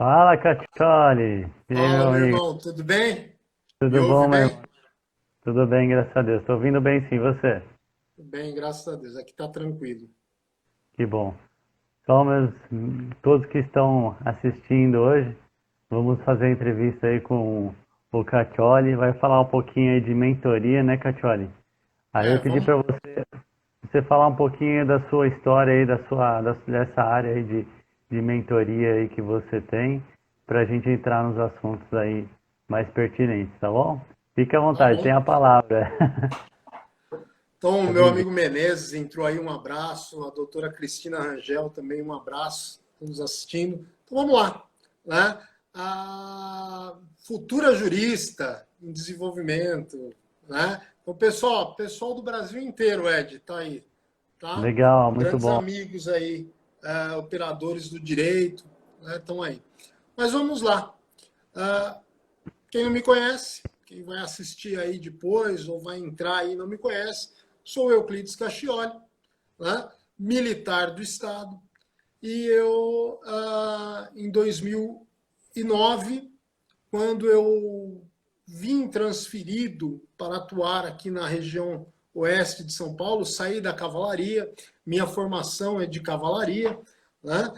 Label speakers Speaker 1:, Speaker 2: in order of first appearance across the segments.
Speaker 1: Fala, Catioli! E aí,
Speaker 2: Fala,
Speaker 1: meu
Speaker 2: meu
Speaker 1: amigo?
Speaker 2: irmão, tudo bem? Me
Speaker 1: Tudo
Speaker 2: ouve
Speaker 1: bom, meu
Speaker 2: bem?
Speaker 1: irmão? Tudo bem, graças a Deus. Tô ouvindo bem, sim, você?
Speaker 2: Tudo bem, graças a Deus. Aqui tá tranquilo.
Speaker 1: Que bom. Então, todos que estão assistindo hoje, vamos fazer a entrevista aí com o Catioli. Vai falar um pouquinho aí de mentoria, né, Catioli? Aí eu pedi
Speaker 2: Vamos.
Speaker 1: para você falar um pouquinho da sua história aí, dessa área aí de mentoria aí que você tem, para a gente entrar nos assuntos aí mais pertinentes, tá bom? Fique à
Speaker 2: Tá
Speaker 1: vontade, tem
Speaker 2: bom.
Speaker 1: a palavra.
Speaker 2: Então,
Speaker 1: Tá
Speaker 2: meu
Speaker 1: bem-vindo.
Speaker 2: amigo Menezes entrou aí, um abraço. A doutora Cristina Rangel também, um abraço. Estão nos assistindo. Então, vamos lá. Né? A futura jurista em desenvolvimento. Né? Então, pessoal do Brasil inteiro, Ed, tá aí. Tá?
Speaker 1: Legal, muito
Speaker 2: Grandes
Speaker 1: bom.
Speaker 2: amigos aí, operadores do direito, né, estão aí. Mas vamos lá. Ah, quem não me conhece, quem vai assistir aí depois ou vai entrar aí e não me conhece, sou Euclides Cachioli, né, militar do Estado, e eu, em 2009, quando eu vim transferido para atuar aqui na região oeste de São Paulo, saí da cavalaria, minha formação é de cavalaria, né?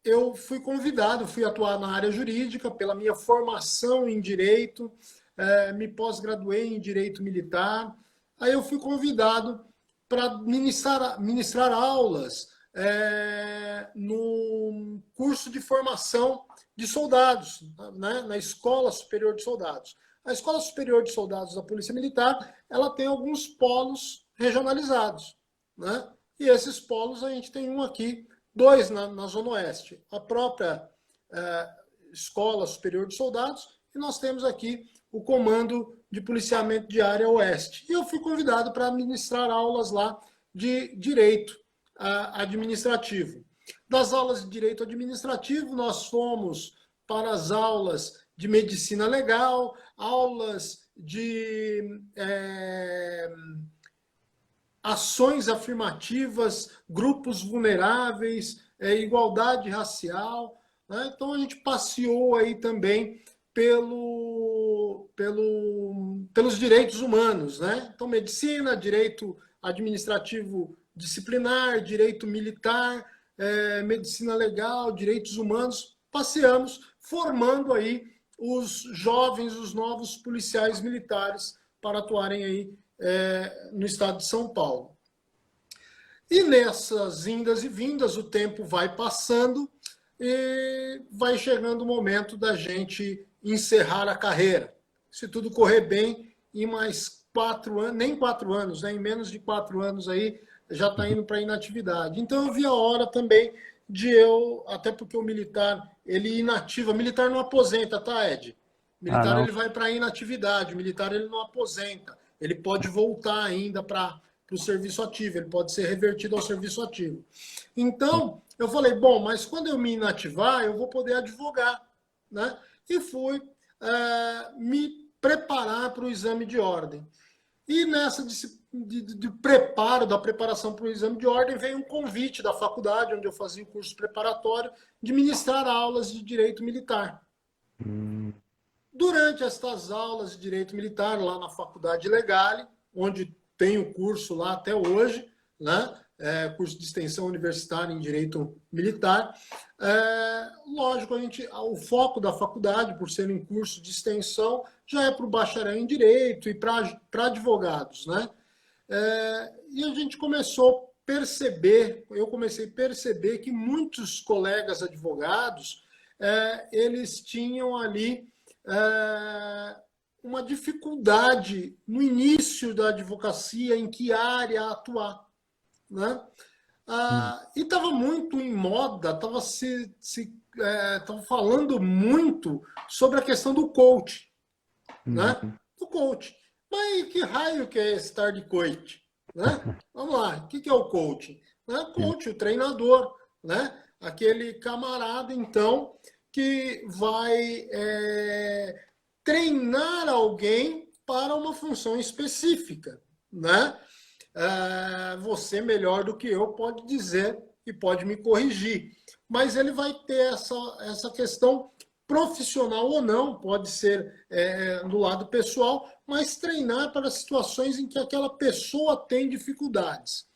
Speaker 2: Eu fui convidado, fui atuar na área jurídica pela minha formação em direito, me pós-graduei em direito militar, aí eu fui convidado para ministrar aulas no curso de formação de soldados, né, na Escola Superior de Soldados. A Escola Superior de Soldados da Polícia Militar, ela tem alguns polos regionalizados, né? E esses polos a gente tem um aqui, dois na Zona Oeste. A própria Escola Superior de Soldados e nós temos aqui o Comando de Policiamento de Área Oeste. E eu fui convidado para ministrar aulas lá de direito administrativo. Das aulas de direito administrativo, nós fomos para as aulas de medicina legal, aulas de ações afirmativas, grupos vulneráveis, igualdade racial. Né? Então a gente passeou aí também pelos direitos humanos. Né? Então, medicina, direito administrativo disciplinar, direito militar, medicina legal, direitos humanos, passeamos formando aí os jovens, os novos policiais militares para atuarem aí no estado de São Paulo. E nessas indas e vindas, o tempo vai passando e vai chegando o momento da gente encerrar a carreira. Se tudo correr bem, em mais 4 anos, nem 4 anos, né, em menos de 4 anos aí, já está indo para inatividade. Então eu vi a hora também de eu, até porque o militar, ele inativa, militar não aposenta, tá, Ed?
Speaker 1: Ah,
Speaker 2: Militar
Speaker 1: não?
Speaker 2: ele vai para inatividade, o militar ele não aposenta, ele pode voltar ainda para o serviço ativo, ele pode ser revertido ao serviço ativo. Então, eu falei, bom, mas quando eu me inativar, eu vou poder advogar, né? E fui me preparar para o exame de ordem. E nessa de preparo, da preparação para o exame de ordem, veio um convite da faculdade, onde eu fazia o curso preparatório, de ministrar aulas de direito militar.
Speaker 1: Hum,
Speaker 2: Durante estas aulas de direito militar, lá na Faculdade Legale, onde tem o curso lá até hoje, né? Curso de extensão universitária em direito militar. Lógico, o foco da faculdade, por ser um curso de extensão, já é para o bacharel em direito e para advogados, né? E a gente começou a perceber, eu comecei a perceber que muitos colegas advogados, eles tinham ali é, uma dificuldade no início da advocacia, em que área atuar, né?
Speaker 1: hum,
Speaker 2: E estava muito em moda, tava falando muito sobre a questão do coach, né?
Speaker 1: uhum.
Speaker 2: Do coach. Mas que raio que é esse tal de coach? Né? Vamos lá, o que é o coach? Né? Coach, o treinador, né? Aquele camarada, então, que vai treinar alguém para uma função específica, né? Você melhor do que eu pode dizer e pode me corrigir. Mas ele vai ter essa questão profissional ou não, pode ser do lado pessoal, mas treinar para situações em que aquela pessoa tem dificuldades.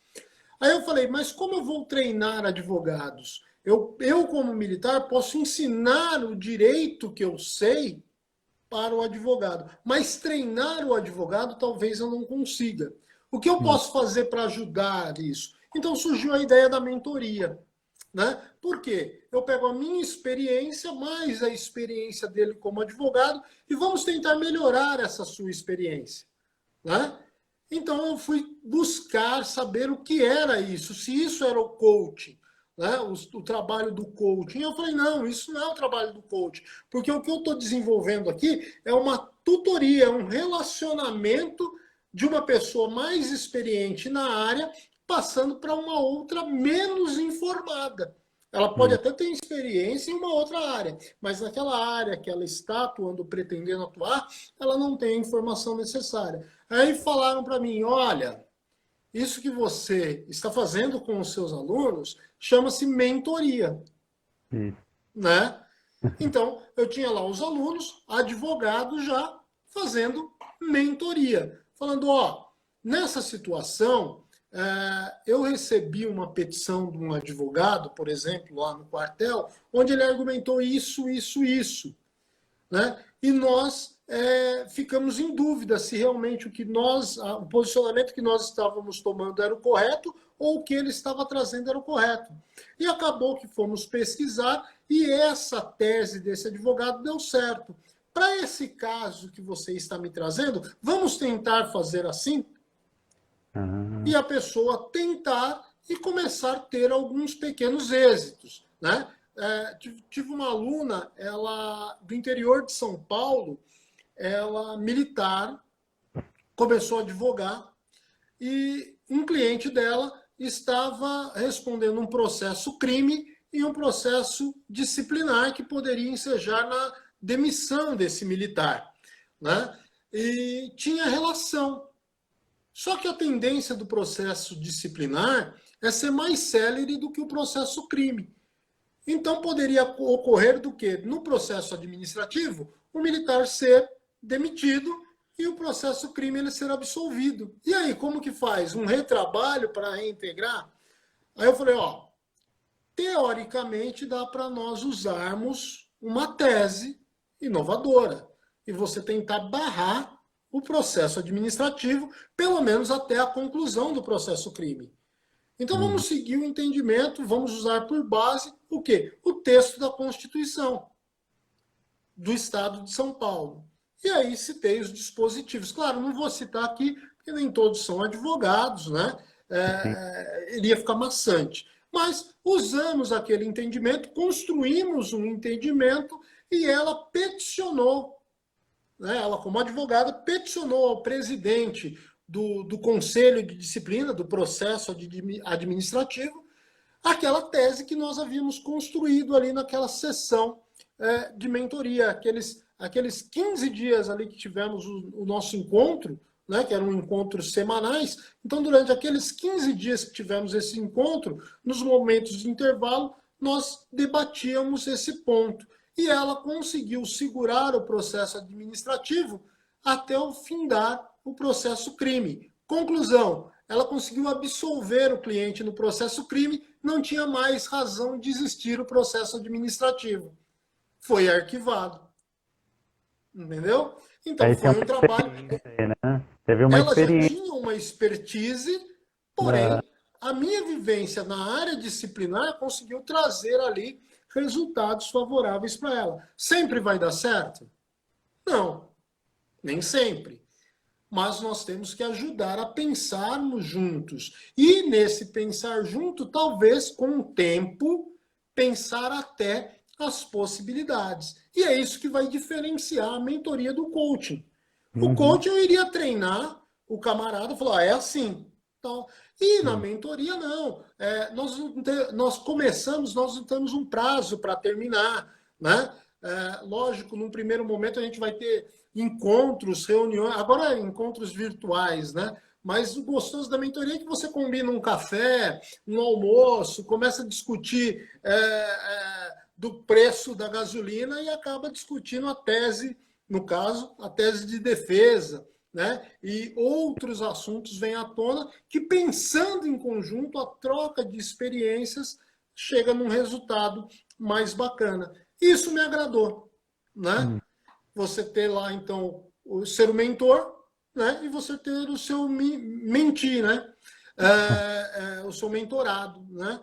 Speaker 2: Aí eu falei, mas como eu vou treinar advogados? Eu como militar, posso ensinar o direito que eu sei para o advogado, mas treinar o advogado talvez eu não consiga. O que eu posso fazer para ajudar isso? Então surgiu a ideia da mentoria. Né? Por quê? Eu pego a minha experiência, mais a experiência dele como advogado, e vamos tentar melhorar essa sua experiência. Né? Então eu fui buscar saber o que era isso, se isso era o coaching, né? O trabalho do coaching. Eu falei, não, isso não é o trabalho do coaching, porque o que eu estou desenvolvendo aqui é uma tutoria, um relacionamento de uma pessoa mais experiente na área passando para uma outra menos informada. Ela pode até ter experiência em uma outra área, mas naquela área que ela está atuando, pretendendo atuar, ela não tem a informação necessária. Aí falaram para mim, olha, isso que você está fazendo com os seus alunos chama-se mentoria. Né? Então, eu tinha lá os alunos, advogados já, fazendo mentoria. Falando, ó, nessa situação, eu recebi uma petição de um advogado, por exemplo, lá no quartel, onde ele argumentou isso, né? E nós ficamos em dúvida se realmente o posicionamento que nós estávamos tomando era o correto ou o que ele estava trazendo era o correto. E acabou que fomos pesquisar e essa tese desse advogado deu certo. Para esse caso que você está me trazendo, vamos tentar fazer assim? E a pessoa tentar e começar a ter alguns pequenos êxitos. Né? Tive uma aluna, ela do interior de São Paulo, ela militar, começou a advogar e um cliente dela estava respondendo um processo crime e um processo disciplinar que poderia ensejar na demissão desse militar. Né? E tinha relação. Só que a tendência do processo disciplinar é ser mais célere do que o processo crime. Então, poderia ocorrer do que? No processo administrativo, o militar ser demitido e o processo crime ele ser absolvido. E aí, como que faz? Um retrabalho para reintegrar? Aí eu falei, ó, teoricamente dá para nós usarmos uma tese inovadora e você tentar barrar o processo administrativo, pelo menos até a conclusão do processo crime. Então vamos seguir o entendimento, vamos usar por base o quê? O texto da Constituição do Estado de São Paulo. E aí citei os dispositivos. Claro, não vou citar aqui, porque nem todos são advogados, né? Iria ficar maçante. Mas usamos aquele entendimento, construímos um entendimento e ela peticionou, né? Ela, como advogada, peticionou ao presidente do Conselho de Disciplina, do processo administrativo, aquela tese que nós havíamos construído ali naquela sessão de mentoria, aqueles 15 dias ali que tivemos o nosso encontro, né, que eram encontros semanais. Então, durante aqueles 15 dias que tivemos esse encontro, nos momentos de intervalo, nós debatíamos esse ponto. E ela conseguiu segurar o processo administrativo até o findar o processo crime. Conclusão, ela conseguiu absolver o cliente no processo crime, não tinha mais razão de existir o processo administrativo. Foi arquivado. Entendeu? Então,
Speaker 1: Aí
Speaker 2: foi um trabalho.
Speaker 1: Aí, né? Teve uma
Speaker 2: Ela já
Speaker 1: experiência.
Speaker 2: tinha uma expertise, porém, a minha vivência na área disciplinar conseguiu trazer ali resultados favoráveis para ela. Sempre vai dar certo? Não, nem sempre. Mas nós temos que ajudar a pensarmos juntos. E nesse pensar junto, talvez com o tempo, pensar até as possibilidades. E é isso que vai diferenciar a mentoria do coaching. O coaching eu iria treinar o camarada, falar, é assim. Então, e na mentoria, não. Nós começamos, nós não temos um prazo para terminar. Né? Lógico, num primeiro momento a gente vai ter encontros, reuniões, agora encontros virtuais, né? Mas o gostoso da mentoria é que você combina um café, um almoço, começa a discutir do preço da gasolina e acaba discutindo a tese, no caso, a tese de defesa, né? E outros assuntos vêm à tona que, pensando em conjunto, a troca de experiências chega num resultado mais bacana. Isso me agradou, né? Você ter lá, então, ser o mentor, né? E você ter o seu mentir, né? O seu mentorado, né?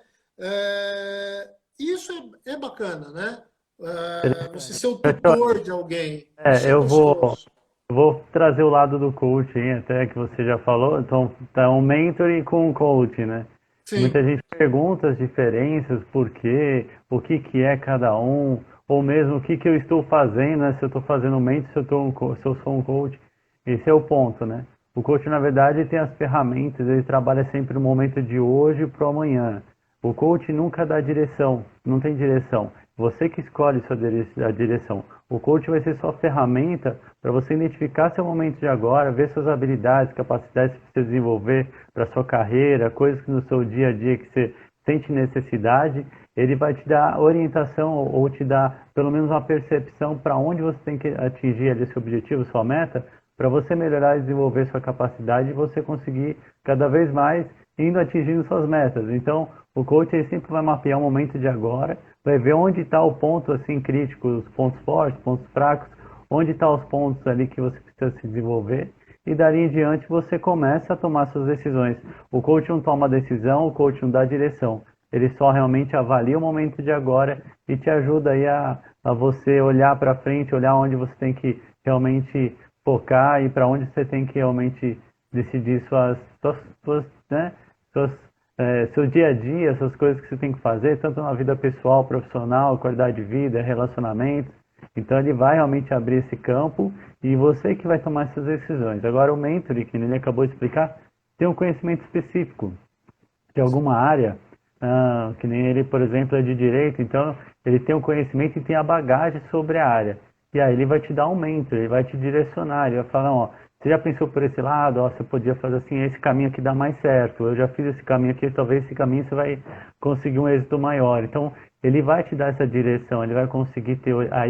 Speaker 2: Isso é bacana, né? Você ser o tutor de alguém, isso é
Speaker 1: Eu vou,
Speaker 2: gostoso.
Speaker 1: vou trazer o lado do coaching, até que você já falou. Então, tá um mentoring com um coaching, né? Muita
Speaker 2: Sim,
Speaker 1: gente pergunta as diferenças, por quê, o que que é cada um, ou mesmo o que que eu estou fazendo, né? Se eu estou fazendo um mentor, se eu sou um coach. Esse é o ponto, né? O coach, na verdade, tem as ferramentas, ele trabalha sempre no momento de hoje para o amanhã. O coach nunca dá direção, não tem direção. Você que escolhe a direção. O coach vai ser sua ferramenta para você identificar seu momento de agora, ver suas habilidades, capacidades que você desenvolver para sua carreira, coisas que no seu dia a dia que você sente necessidade. Ele vai te dar orientação ou te dar pelo menos uma percepção para onde você tem que atingir ali seu objetivo, sua meta, para você melhorar e desenvolver sua capacidade e você conseguir cada vez mais indo atingindo suas metas. Então, o coach ele sempre vai mapear o momento de agora, vai ver onde está o ponto assim crítico, os pontos fortes, pontos fracos, onde estão os pontos ali que você precisa se desenvolver e dali em diante você começa a tomar suas decisões. O coach não toma decisão, o coach não dá direção. Ele só realmente avalia o momento de agora e te ajuda aí a você olhar para frente, olhar onde você tem que realmente focar e para onde você tem que realmente decidir né, suas, seu dia a dia, suas coisas que você tem que fazer, tanto na vida pessoal, profissional, qualidade de vida, relacionamentos. Então ele vai realmente abrir esse campo e você que vai tomar essas decisões. Agora o mentor, que ele acabou de explicar, tem um conhecimento específico de alguma área, que nem ele, por exemplo, é de direito, então ele tem o conhecimento e tem a bagagem sobre a área. E aí ele vai te dar um mentor, ele vai te direcionar, ele vai falar, ó, você já pensou por esse lado, ó, você podia fazer assim, esse caminho aqui dá mais certo, eu já fiz esse caminho aqui, talvez esse caminho você vai conseguir um êxito maior. Então, ele vai te dar essa direção, ele vai conseguir ter a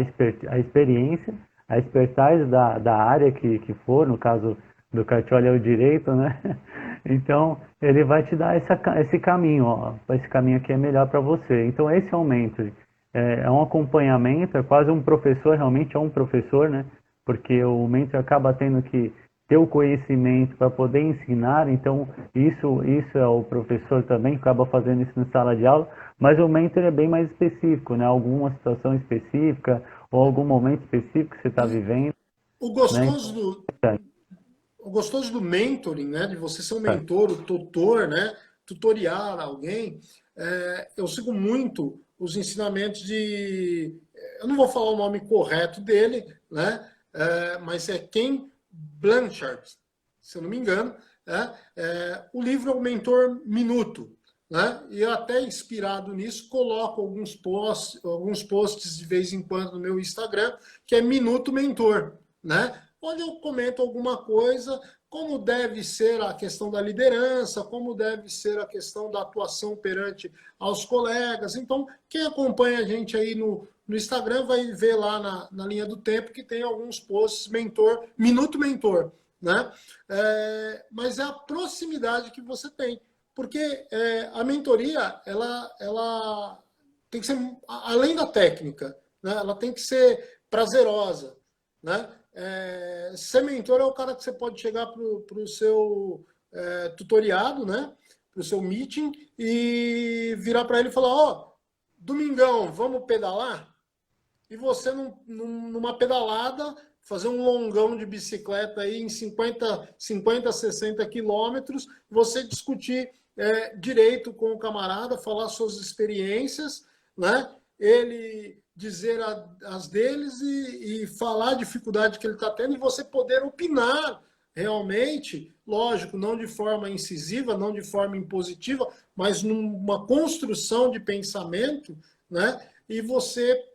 Speaker 1: experiência, a expertise da área que for, no caso do Cartioli é o direito, né? Então, ele vai te dar esse caminho, ó, esse caminho aqui é melhor para você. Então, esse é um mentor. É um acompanhamento, é quase um professor, realmente é um professor, né? Porque o mentor acaba tendo que ter o conhecimento para poder ensinar, então isso é o professor também, que acaba fazendo isso na sala de aula, mas o mentor é bem mais específico, né? Alguma situação específica ou algum momento específico que você está vivendo,
Speaker 2: O
Speaker 1: né?
Speaker 2: gostoso
Speaker 1: Então,
Speaker 2: do, o gostoso do mentoring, né, de você ser um
Speaker 1: é,
Speaker 2: mentor, o tutor, né, tutoriar alguém, eu sigo muito os ensinamentos eu não vou falar o nome correto dele, né, mas é Ken Blanchard, se eu não me engano, o livro é o Mentor Minuto, né, e eu até inspirado nisso coloco alguns posts de vez em quando no meu Instagram, que é Minuto Mentor, né, onde eu comento alguma coisa, como deve ser a questão da liderança, como deve ser a questão da atuação perante aos colegas. Então, quem acompanha a gente aí no Instagram vai ver lá na linha do tempo que tem alguns posts mentor, Minuto Mentor, né? Mas é a proximidade que você tem, porque a mentoria, ela tem que ser, além da técnica, né? Ela tem que ser prazerosa, né? Ser mentor é o cara que você pode chegar para o seu tutoriado, né? Para o seu meeting e virar para ele e falar: ó, domingão, vamos pedalar? E você, numa pedalada, fazer um longão de bicicleta aí em 50 60 quilômetros, você discutir direito com o camarada, falar suas experiências, né? Ele dizer as deles e falar a dificuldade que ele está tendo e você poder opinar realmente, lógico, não de forma incisiva, não de forma impositiva, mas numa construção de pensamento, né? E você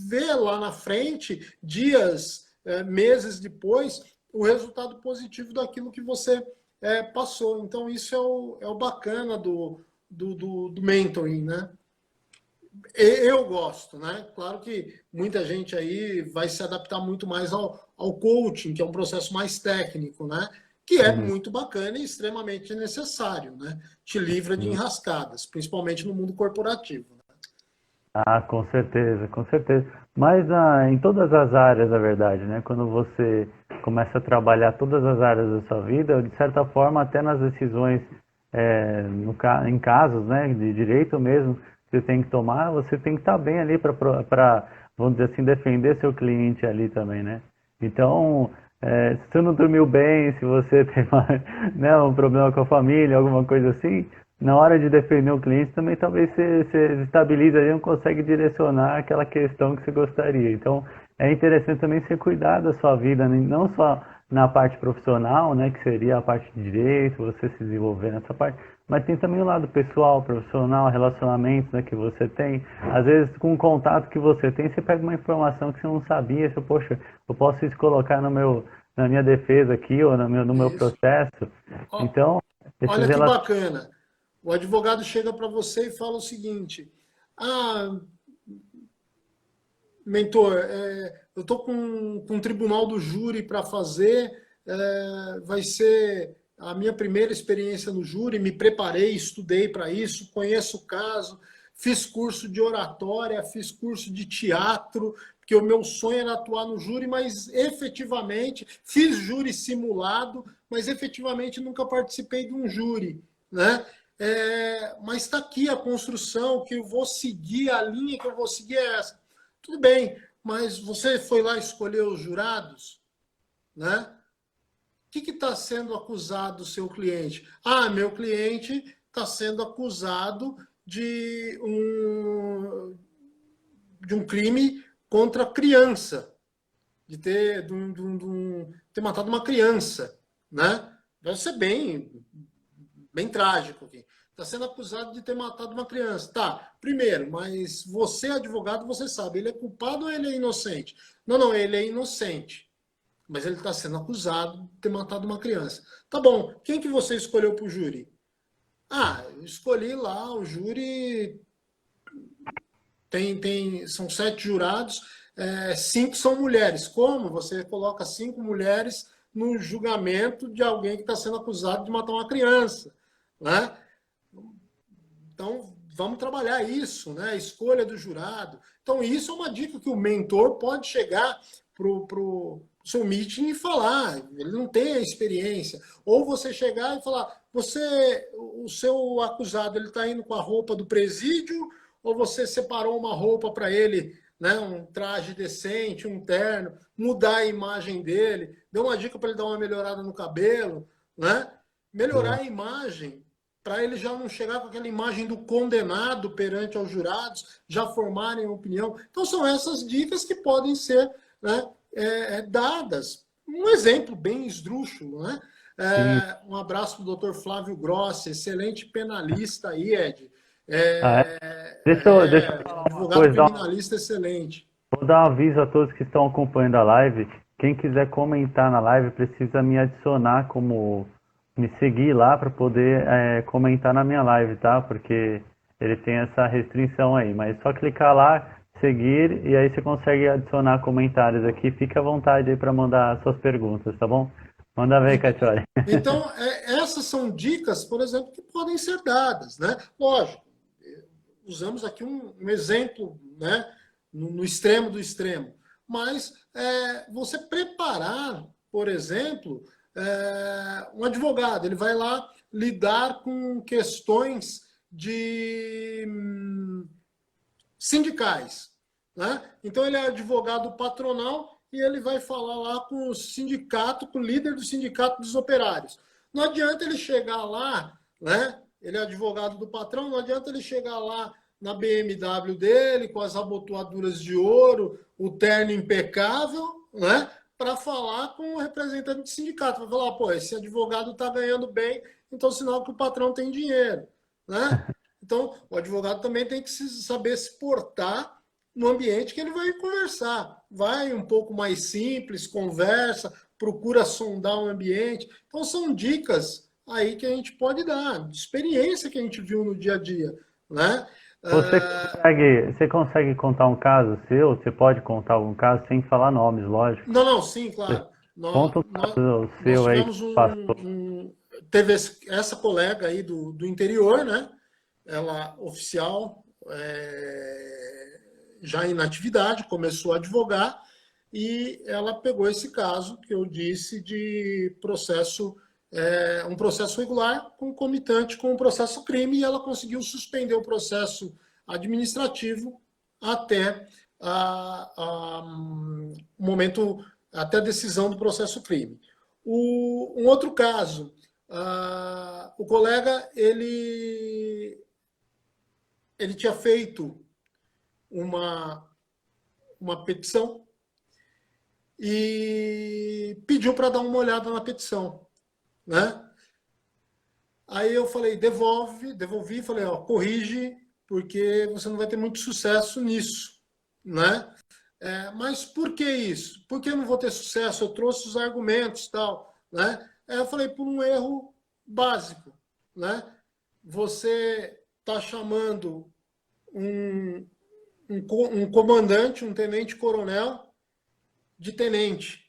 Speaker 2: vê lá na frente, dias, meses depois, o resultado positivo daquilo que você passou. Então, isso é o bacana do mentoring, né? Eu gosto, né? Claro que muita gente aí vai se adaptar muito mais ao coaching, que é um processo mais técnico, né? Que é
Speaker 1: Uhum.
Speaker 2: muito bacana e extremamente necessário, né? Te livra de
Speaker 1: Sim.
Speaker 2: enrascadas, principalmente no mundo corporativo.
Speaker 1: Ah, com certeza, com certeza. Mas em todas as áreas, na verdade, né? Quando você começa a trabalhar todas as áreas da sua vida, de certa forma, até nas decisões, em casos, né, de direito mesmo, que você tem que tomar, você tem que estar bem ali para, vamos dizer assim, defender seu cliente ali também, né? Então, se você não dormiu bem, se você tem né, um problema com a família, alguma coisa assim, na hora de defender o cliente também talvez você estabiliza ali e não consegue direcionar aquela questão que você gostaria. Então, é interessante também você cuidar da sua vida, né? Não só na parte profissional, né, que seria a parte de direito, você se desenvolver nessa parte, mas tem também o lado pessoal, profissional, relacionamentos, né, que você tem. Às vezes, com o contato que você tem, você pega uma informação que você não sabia, você, poxa, eu posso isso colocar na minha defesa aqui ou no meu
Speaker 2: Isso.
Speaker 1: processo.
Speaker 2: Ó,
Speaker 1: Então, esses
Speaker 2: olha que
Speaker 1: relacionamentos.
Speaker 2: bacana. O advogado chega para você e fala o seguinte: Ah, mentor, eu estou com um tribunal do júri para fazer, vai ser a minha primeira experiência no júri, me preparei, estudei para isso, conheço o caso, fiz curso de oratória, fiz curso de teatro, porque o meu sonho era atuar no júri, mas efetivamente fiz júri simulado, mas efetivamente nunca participei de um júri, né? Mas está aqui a construção que eu vou seguir, a linha que eu vou seguir é essa. Tudo bem, mas você foi lá escolher os jurados, né? O que está sendo acusado o seu cliente? Ah, meu cliente está sendo acusado de um crime contra a criança, de ter matado uma criança, né? Vai ser bem trágico aqui. Está sendo acusado de ter matado uma criança. Tá, primeiro, mas você, advogado, você sabe, ele é culpado ou ele é inocente? Não, não, ele é inocente. Mas ele está sendo acusado de ter matado uma criança. Tá bom, quem que você escolheu para o júri? Ah, eu escolhi lá, o júri são 7 jurados, 5 são mulheres. Como você coloca 5 mulheres no julgamento de alguém que está sendo acusado de matar uma criança? Né? Então, vamos trabalhar isso, né? A escolha do jurado. Então, isso é uma dica que o mentor pode chegar pro seu meeting e falar. Ele não tem a experiência. Ou você chegar e falar, o seu acusado, ele está indo com a roupa do presídio, ou você separou uma roupa para ele, né? Um traje decente, um terno, mudar a imagem dele, deu uma dica para ele dar uma melhorada no cabelo, né? Melhorar a imagem para ele já não chegar com aquela imagem do condenado perante aos jurados, já formarem opinião. Então, são essas dicas que podem ser, né, dadas. Um exemplo bem esdrúxulo, né?
Speaker 1: Sim.
Speaker 2: Um abraço para o doutor Flávio Grossi, excelente penalista aí, Ed.
Speaker 1: Ah, é? Deixa eu falar uma
Speaker 2: Advogado
Speaker 1: coisa,
Speaker 2: criminalista excelente.
Speaker 1: vou dar um aviso a todos que estão acompanhando a live. Quem quiser comentar na live precisa me adicionar me seguir lá para poder comentar na minha live, tá? Porque ele tem essa restrição aí. Mas só clicar lá, seguir e aí você consegue adicionar comentários aqui. Fica à vontade aí para mandar suas perguntas, tá bom? Manda ver, Catioli.
Speaker 2: Então, essas são dicas, por exemplo, que podem ser dadas, né? Lógico, usamos aqui um exemplo, né? No extremo do extremo. Mas você preparar, por exemplo, um advogado, ele vai lá lidar com questões de sindicais, né? Então ele é advogado patronal e ele vai falar lá com o sindicato, com o líder do sindicato dos operários. Não adianta ele chegar lá, né? Ele é advogado do patrão, não adianta ele chegar lá na BMW dele, com as abotoaduras de ouro, o terno impecável, né? Para falar com o representante do sindicato. Vai falar, pô, esse advogado está ganhando bem, então sinal que o patrão tem dinheiro, né? Então, o advogado também tem que saber se portar no ambiente que ele vai conversar. Vai um pouco mais simples, conversa, procura sondar o ambiente. Então, são dicas, aí que a gente pode dar, de experiência que a gente viu no dia a dia, né?
Speaker 1: Você consegue contar um caso seu? Você pode contar algum caso sem falar nomes, lógico.
Speaker 2: Não, não, sim,
Speaker 1: Você
Speaker 2: claro.
Speaker 1: conta um caso
Speaker 2: Nós
Speaker 1: seu aí que
Speaker 2: tivemos
Speaker 1: passou.
Speaker 2: teve essa colega aí do interior, né? Ela oficial, já em atividade, começou a advogar e ela pegou esse caso que eu disse de processo, um processo regular concomitante com o processo crime, e ela conseguiu suspender o processo administrativo até o momento, até a decisão do processo crime. Um outro caso, o colega ele tinha feito uma, uma petição e pediu para dar uma olhada na petição, né? Aí eu falei, devolvi, falei, ó, corrige, porque você não vai ter muito sucesso nisso, né? Mas por que isso? Por que eu não vou ter sucesso? Eu trouxe os argumentos e tal, né? Eu falei, por um erro básico, né? Você está chamando um, um comandante, um tenente-coronel, de tenente,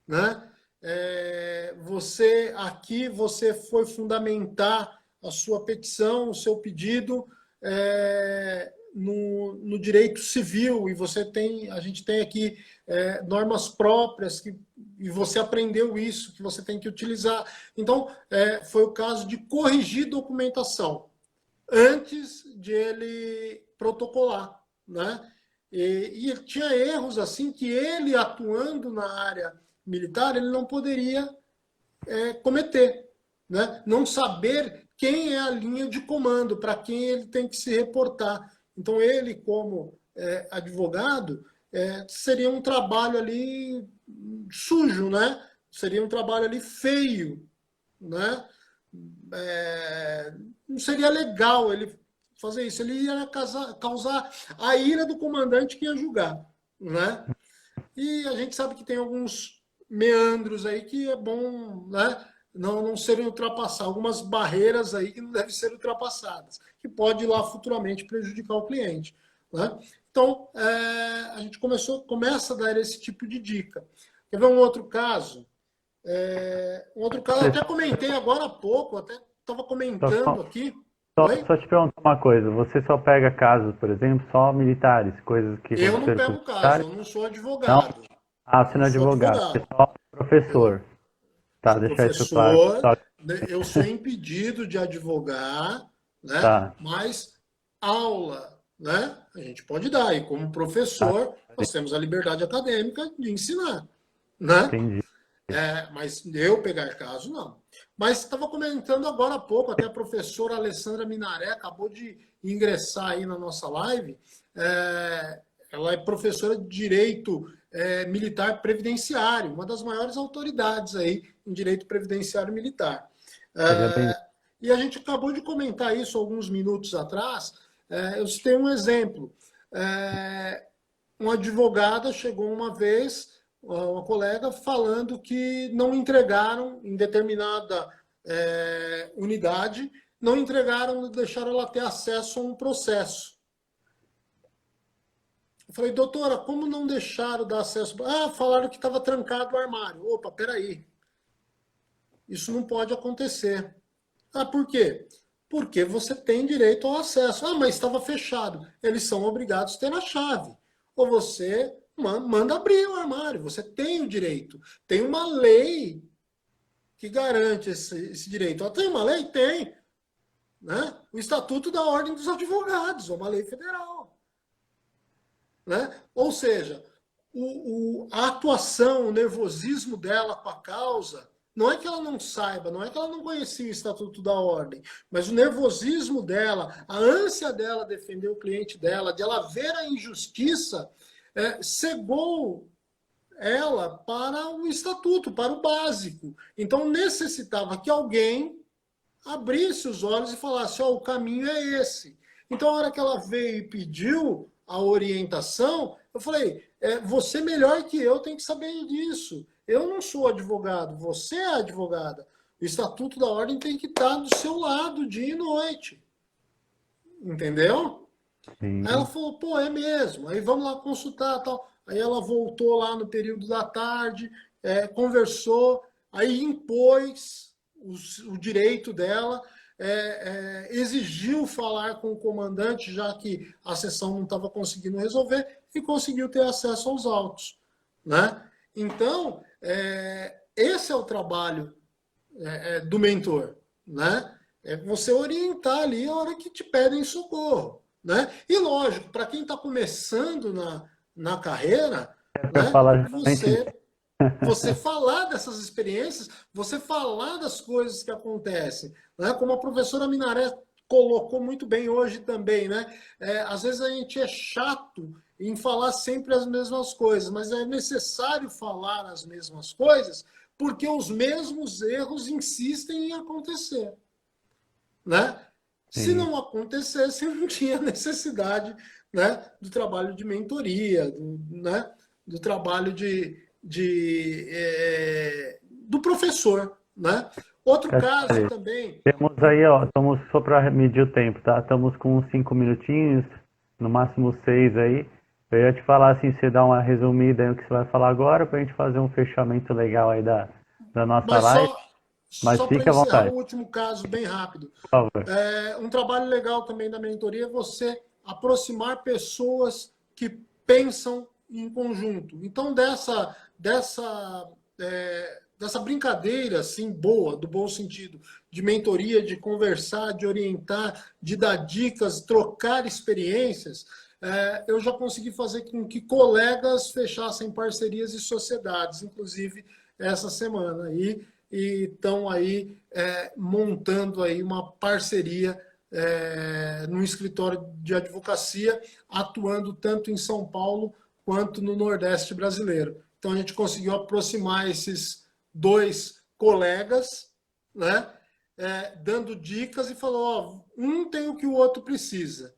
Speaker 2: né? Você foi fundamentar a sua petição, o seu pedido no direito civil, e a gente tem aqui normas próprias e você aprendeu isso, que você tem que utilizar. Então, foi o caso de corrigir documentação antes de ele protocolar, né? E tinha erros assim que ele, atuando na área militar, ele não poderia cometer, né? Não saber quem é a linha de comando, para quem ele tem que se reportar. Então, ele, como advogado, seria um trabalho ali sujo, né? Seria um trabalho ali feio, né? Não seria legal ele fazer isso. Ele ia causar a ira do comandante que ia julgar, né? E a gente sabe que tem alguns meandros aí que é bom, né? Não serem ultrapassados, algumas barreiras aí que não devem ser ultrapassadas, que pode ir lá futuramente prejudicar o cliente, né? Então, a gente começa a dar esse tipo de dica. Quer ver um outro caso? Um outro caso, eu até comentei agora há pouco, até estava comentando
Speaker 1: Só,
Speaker 2: aqui.
Speaker 1: só,
Speaker 2: Oi?
Speaker 1: só te perguntar uma coisa, você só pega casos, por exemplo, só militares, coisas que
Speaker 2: Eu não
Speaker 1: aconteceram com
Speaker 2: pego caso,
Speaker 1: militares?
Speaker 2: eu não sou
Speaker 1: Não?
Speaker 2: advogado.
Speaker 1: Ah, você
Speaker 2: Não
Speaker 1: não é
Speaker 2: sou
Speaker 1: advogado, você é
Speaker 2: advogado.
Speaker 1: só
Speaker 2: Eu
Speaker 1: professor. Tá,
Speaker 2: sou
Speaker 1: deixar isso claro.
Speaker 2: professor, né, eu sou impedido de advogar, né?
Speaker 1: Tá,
Speaker 2: Mas aula, né? A gente pode dar. E como
Speaker 1: tá,
Speaker 2: professor, nós temos a liberdade acadêmica de ensinar, né?
Speaker 1: entendi.
Speaker 2: Mas eu pegar caso, não. Mas estava comentando agora há pouco, até a professora Alessandra Minaré acabou de ingressar aí na nossa live. Ela é professora de Direito Militar Previdenciário, uma das maiores autoridades aí em Direito Previdenciário Militar.
Speaker 1: Seja bem.
Speaker 2: E a gente acabou de comentar isso alguns minutos atrás. Eu citei um exemplo. Uma advogada chegou uma vez, uma colega, falando que não entregaram em determinada unidade, não entregaram, não deixaram ela ter acesso a um processo. Eu falei, doutora, como não deixaram dar acesso? Ah, falaram que estava trancado o armário. Opa, peraí. Isso não pode acontecer. Ah, por quê? Porque você tem direito ao acesso. Ah, mas estava fechado. Eles são obrigados a ter a chave. Ou você manda abrir o armário. Você tem o direito. Tem uma lei que garante esse direito. Ah, tem uma lei? Tem. Né? O Estatuto da Ordem dos Advogados, uma lei federal. Né? Ou seja, a atuação, o nervosismo dela com a causa, não é que ela não saiba, não é que ela não conhecia o Estatuto da Ordem, mas o nervosismo dela, a ânsia dela defender o cliente dela, de ela ver a injustiça, cegou ela para o Estatuto, para o básico. Então necessitava que alguém abrisse os olhos e falasse, o caminho é esse. Então, a hora que ela veio e pediu a orientação, eu falei, você melhor que eu tem que saber disso. Eu não sou advogado, você é advogada. O Estatuto da Ordem tem que estar do seu lado dia e noite. Entendeu?
Speaker 1: Sim.
Speaker 2: Aí ela falou, pô, é mesmo. Aí vamos lá consultar tal. Aí ela voltou lá no período da tarde, conversou, aí impôs o direito dela, exigiu falar com o comandante, já que a sessão não estava conseguindo resolver, e conseguiu ter acesso aos autos. Né? Então, esse é o trabalho do mentor. Né? É você orientar ali a hora que te pedem socorro. Né? E lógico, para quem está começando na carreira,
Speaker 1: Para
Speaker 2: né,
Speaker 1: falar justamente
Speaker 2: você falar dessas experiências, você falar das coisas que acontecem. Né? Como a professora Minaré colocou muito bem hoje também, né? Às vezes a gente é chato em falar sempre as mesmas coisas, mas é necessário falar as mesmas coisas porque os mesmos erros insistem em acontecer. Né? Se
Speaker 1: sim.
Speaker 2: não acontecesse, não tinha necessidade, né, do trabalho de mentoria, né, do trabalho do professor. Né? Outro caso também.
Speaker 1: Temos aí, ó, estamos só para medir o tempo, tá? Estamos com uns 5 minutinhos, no máximo 6 aí. Eu ia te falar assim, você dá uma resumida aí no que você vai falar agora, para a gente fazer um fechamento legal aí da nossa
Speaker 2: Mas
Speaker 1: live. Mas
Speaker 2: só para
Speaker 1: fique à
Speaker 2: encerrar
Speaker 1: vontade,
Speaker 2: o último caso, bem rápido.
Speaker 1: por favor.
Speaker 2: Um trabalho legal também da mentoria é você aproximar pessoas que pensam em conjunto. Então, dessa brincadeira assim boa, do bom sentido, de mentoria, de conversar, de orientar, de dar dicas, trocar experiências, eu já consegui fazer com que colegas fechassem parcerias e sociedades, inclusive essa semana. E estão aí montando aí uma parceria no escritório de advocacia, atuando tanto em São Paulo quanto no Nordeste brasileiro. Então a gente conseguiu aproximar esses dois colegas, né, dando dicas e falou, ó, um tem o que o outro precisa.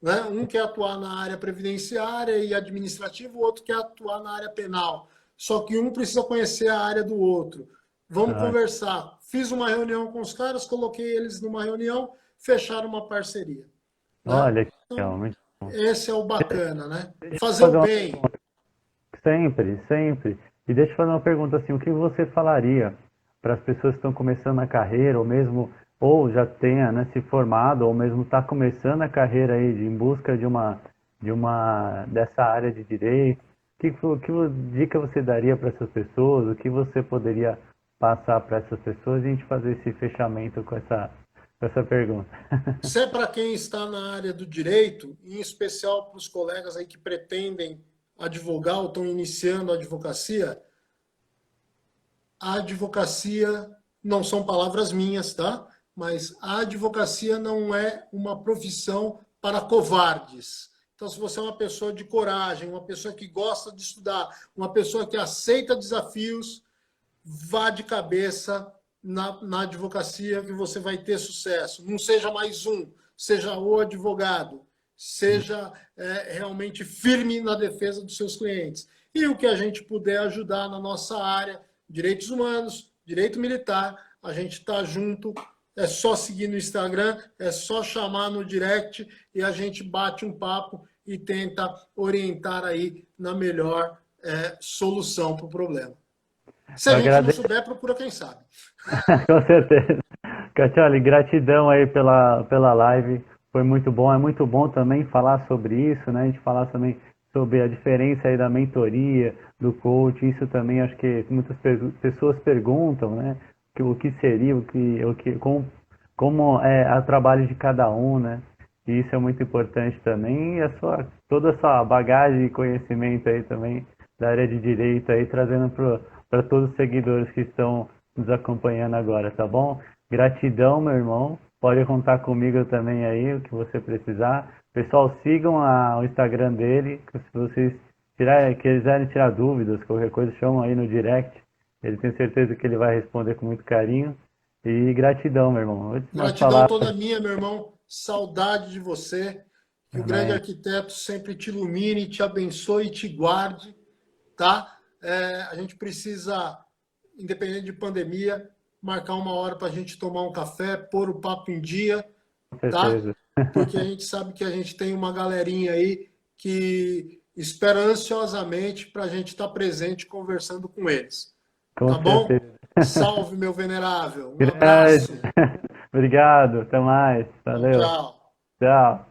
Speaker 2: Né? Um quer atuar na área previdenciária e administrativa, o outro quer atuar na área penal. Só que um precisa conhecer a área do outro. Vamos
Speaker 1: Ah,
Speaker 2: conversar. Fiz uma reunião com os caras, coloquei eles numa reunião, fecharam uma parceria. Né?
Speaker 1: olha que legal,
Speaker 2: Então,
Speaker 1: muito bom.
Speaker 2: esse é o bacana, né?
Speaker 1: Deixa eu
Speaker 2: Fazer
Speaker 1: fazer
Speaker 2: o
Speaker 1: uma
Speaker 2: bem.
Speaker 1: pergunta. Sempre, sempre. E deixa eu fazer uma pergunta assim, o que você falaria para as pessoas que estão começando a carreira, ou mesmo, ou já tenha, né, se formado, ou mesmo está começando a carreira aí em busca dessa área de direito? Que dica você daria para essas pessoas? O que você poderia passar para essas pessoas e a gente fazer esse fechamento com essa pergunta?
Speaker 2: Se é para quem está na área do direito, em especial para os colegas aí que pretendem advogar ou estão iniciando a advocacia não são palavras minhas, tá? Mas a advocacia não é uma profissão para covardes. Então, se você é uma pessoa de coragem, uma pessoa que gosta de estudar, uma pessoa que aceita desafios, vá de cabeça na advocacia que você vai ter sucesso. Não seja mais um, seja o advogado. Seja realmente firme na defesa dos seus clientes. E o que a gente puder ajudar na nossa área, direitos humanos, direito militar, a gente está junto. É só seguir no Instagram, é só chamar no direct e a gente bate um papo e tenta orientar aí na melhor solução para o problema. Se
Speaker 1: Eu
Speaker 2: a gente não
Speaker 1: agradeço.
Speaker 2: souber, procura quem sabe.
Speaker 1: Com certeza. Catioli, gratidão aí pela live. Foi muito bom. É muito bom também falar sobre isso, né? A gente falar também sobre a diferença aí da mentoria, do coaching. Isso também acho que muitas pessoas perguntam, né? O que seria, como é o trabalho de cada um, né? E isso é muito importante também. E toda essa bagagem e conhecimento aí também da área de direito aí, trazendo para todos os seguidores que estão nos acompanhando agora, tá bom? Gratidão, meu irmão. Pode contar comigo também aí, o que você precisar. Pessoal, sigam o Instagram dele, se vocês quiserem tirar dúvidas, qualquer coisa, chamam aí no direct. Ele tem certeza que ele vai responder com muito carinho. E gratidão, meu irmão. Últimas
Speaker 2: Gratidão
Speaker 1: palavras.
Speaker 2: toda minha, meu irmão. Saudade de você. Que o grande
Speaker 1: Amém.
Speaker 2: arquiteto sempre te ilumine, te abençoe e te guarde, tá? A gente precisa, independente de pandemia, marcar uma hora para a gente tomar um café, pôr o papo em dia,
Speaker 1: Com
Speaker 2: tá?
Speaker 1: certeza.
Speaker 2: Porque a gente sabe que a gente tem uma galerinha aí que espera ansiosamente para a gente estar presente conversando com eles.
Speaker 1: Com
Speaker 2: Tá bom?
Speaker 1: certeza.
Speaker 2: Salve, meu venerável. Um
Speaker 1: Grande.
Speaker 2: abraço.
Speaker 1: Obrigado. Até mais.
Speaker 2: Tchau,
Speaker 1: Valeu.
Speaker 2: tchau.
Speaker 1: Tchau.